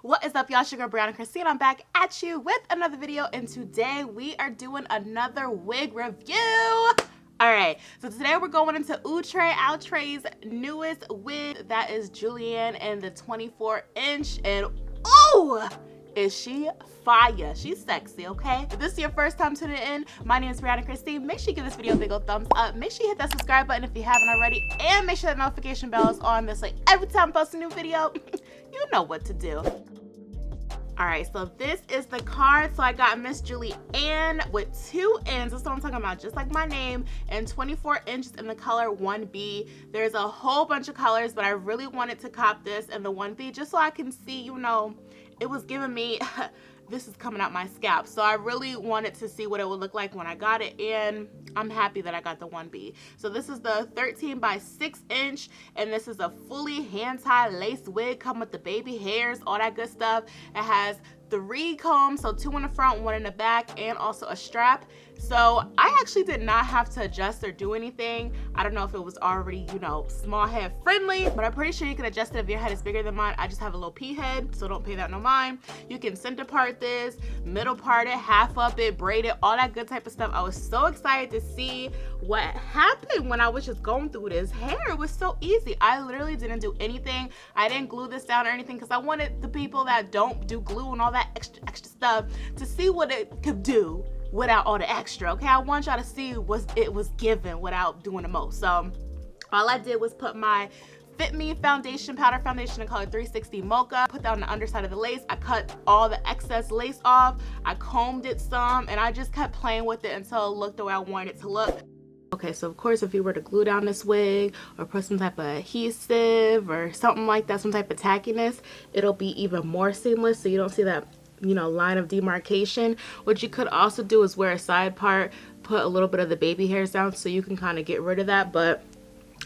What is up, y'all? Sugar Brown and Christine. I'm back at you with another video, and today we are doing another wig review. Alright, so today we're going into Outre's newest wig. That is Julianne in the 24-inch, and oh, is she fire. She's sexy, okay? If this is your first time tuning in, my name is Brianna Christine. Make sure you give this video a big old thumbs up. Make sure you hit that subscribe button if you haven't already, and make sure that notification bell is on. This way every time I post a new video, you know what to do. Alright, so this is the card. So I got Miss Julianne with 2 ends. That's what I'm talking about, just like my name, and 24 inches in the color 1B. There's a whole bunch of colors, but I really wanted to cop this in the 1B just so I can see, you know, it was giving me this is coming out my scalp, so I really wanted to see what it would look like when I got it, and I'm happy that I got the 1B. So this is the 13 by 6 inch, and this is a fully hand-tied lace wig, come with the baby hairs, all that good stuff. It has 3 combs, so 2 in the front, 1 in the back, and also a strap. So I actually did not have to adjust or do anything. I don't know if it was already, you know, small head friendly, but I'm pretty sure you can adjust it if your head is bigger than mine. I just have a little pea head, so don't pay that no mind. You can center part this, middle part it, half up it, braid it, all that good type of stuff. I was so excited to see what happened when I was just going through this hair. It was so easy. I literally didn't do anything. I didn't glue this down or anything because I wanted the people that don't do glue and all that extra stuff to see what it could do without all the extra, okay? I want y'all to see what it was given without doing the most. So all I did was put my Fit Me foundation, powder foundation in color 360 Mocha, put that on the underside of the lace. I cut all the excess lace off, I combed it some, and I just kept playing with it until it looked the way I wanted it to look. Okay, so of course if you were to glue down this wig or put some type of adhesive or something like that, some type of tackiness, it'll be even more seamless, so you don't see that, you know, line of demarcation. What you could also do is wear a side part, put a little bit of the baby hairs down so you can kind of get rid of that, but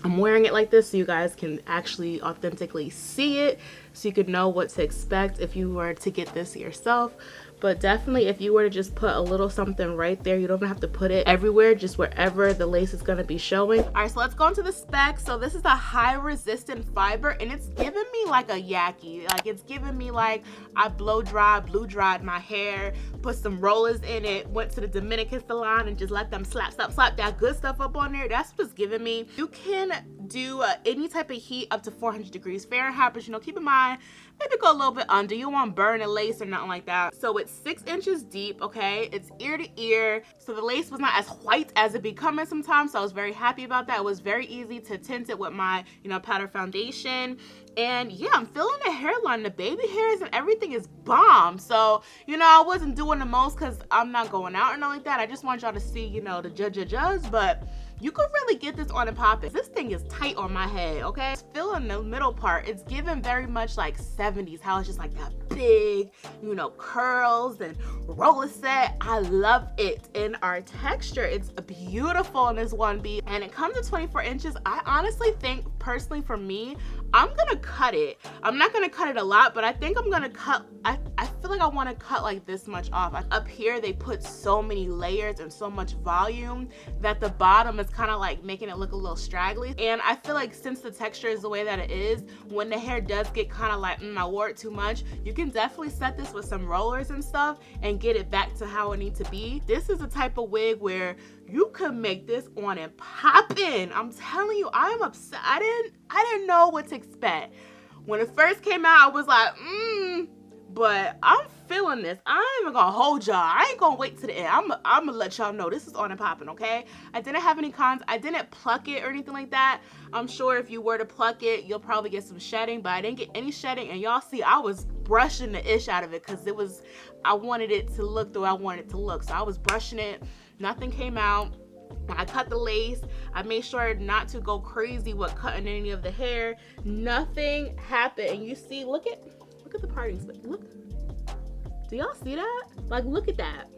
I'm wearing it like this so you guys can actually authentically see it, so you could know what to expect if you were to get this yourself. But definitely if you were to just put a little something right there, you don't have to put it everywhere, just wherever the lace is going to be showing. All right, so let's go into the specs. So this is a high resistant fiber, and it's giving me like a yaki. Like, it's giving me like I blue dried my hair, put some rollers in it, went to the Dominican salon and just let them slap that good stuff up on there. That's what's giving me. You can do any type of heat up to 400 degrees Fahrenheit, but you know, keep in mind, maybe go a little bit under. You won't burn the lace or nothing like that. So it's 6 inches deep, okay? It's ear to ear. So the lace was not as white as it be coming sometimes, so I was very happy about that. It was very easy to tint it with my, you know, powder foundation. And yeah, I'm feeling the hairline, the baby hairs and everything is bomb. So, you know, I wasn't doing the most because I'm not going out or nothing like that. I just want y'all to see, you know, the judge, but you could really get this on and pop it. This thing is tight on my head, okay? It's feeling the middle part. It's giving very much like 70s, how it's just like that big, you know, curls and roller set. I love it. In our texture, it's beautiful in this 1B, and it comes to 24 inches. I honestly think, personally for me, I'm gonna cut it. I'm not gonna cut it a lot, but I think I'm gonna cut, I feel like I wanna cut like this much off. Up here, they put so many layers and so much volume that the bottom is kind of like making it look a little straggly. And I feel like since the texture is the way that it is, when the hair does get kind of like, I wore it too much, you can definitely set this with some rollers and stuff and get it back to how it needs to be. This is a type of wig where you could make this on and poppin'. I'm telling you, I'm upset. I didn't know what to expect. When it first came out, I was like, but I'm feeling this. I ain't even gonna hold y'all. I ain't gonna wait to the end. I'm gonna let y'all know this is on and popping, okay? I didn't have any cons. I didn't pluck it or anything like that. I'm sure if you were to pluck it, you'll probably get some shedding, but I didn't get any shedding. And y'all see, I was brushing the ish out of it because I wanted it to look the way I wanted it to look. So I was brushing it. Nothing came out. When I cut the lace, I made sure not to go crazy with cutting any of the hair. Nothing happened. And you see, look at the parting space. Look. Do y'all see that? Like, look at that.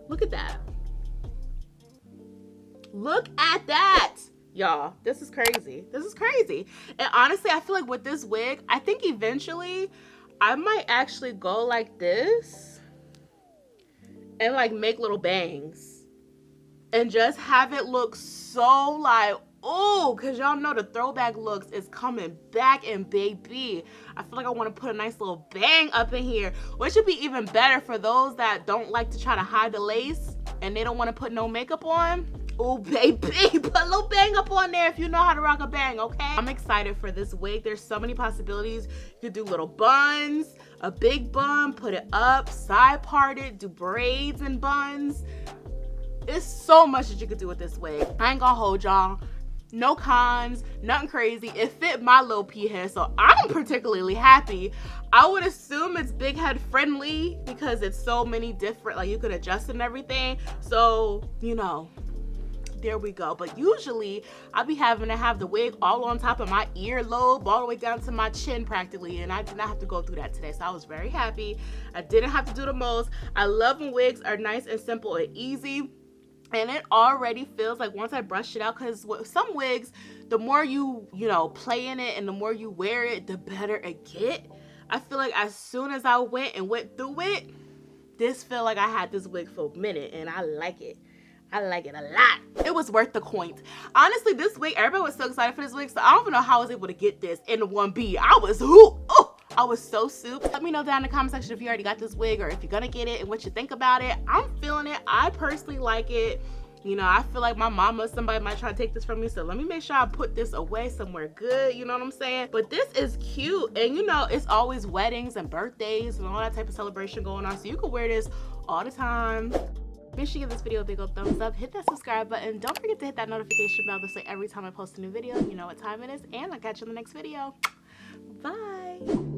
Look at that. Look at that. Y'all, this is crazy. This is crazy. And honestly, I feel like with this wig, I think eventually I might actually go like this and like make little bangs and just have it look so like Oh, because y'all know the throwback looks is coming back, and baby, I feel like I want to put a nice little bang up in here, which would be even better for those that don't like to try to hide the lace and they don't want to put no makeup on. Oh, baby, put a little bang up on there if you know how to rock a bang, okay? I'm excited for this wig. There's so many possibilities. You could do little buns, a big bun, put it up, side part it, do braids and buns. It's so much that you could do with this wig. I ain't gonna hold y'all. No cons, nothing crazy. It fit my little pea head, so I'm particularly happy. I would assume it's big head friendly because it's so many different, like you could adjust and everything. So, you know, there we go. But usually I be having to have the wig all on top of my earlobe, all the way down to my chin practically, and I did not have to go through that today, so I was very happy. I didn't have to do the most. I love when wigs are nice and simple and easy. And it already feels like once I brush it out, because with some wigs, the more you know, play in it and the more you wear it, the better it get. I feel like as soon as I went through it, this feel like I had this wig for a minute, and I like it. I like it a lot. It was worth the coin. Honestly, this wig, everybody was so excited for this wig, so I don't even know how I was able to get this in the 1B. I was I was so soup. Let me know down in the comment section if you already got this wig or if you're gonna get it and what you think about it. I'm feeling it. I personally like it. You know, I feel like my mama, somebody might try to take this from me, so let me make sure I put this away somewhere good, you know what I'm saying? But this is cute, and you know, it's always weddings and birthdays and all that type of celebration going on, so you can wear this all the time. Make sure you give this video a big old thumbs up, hit that subscribe button, don't forget to hit that notification bell this way every time I post a new video, you know what time it is, and I'll catch you in the next video. Bye.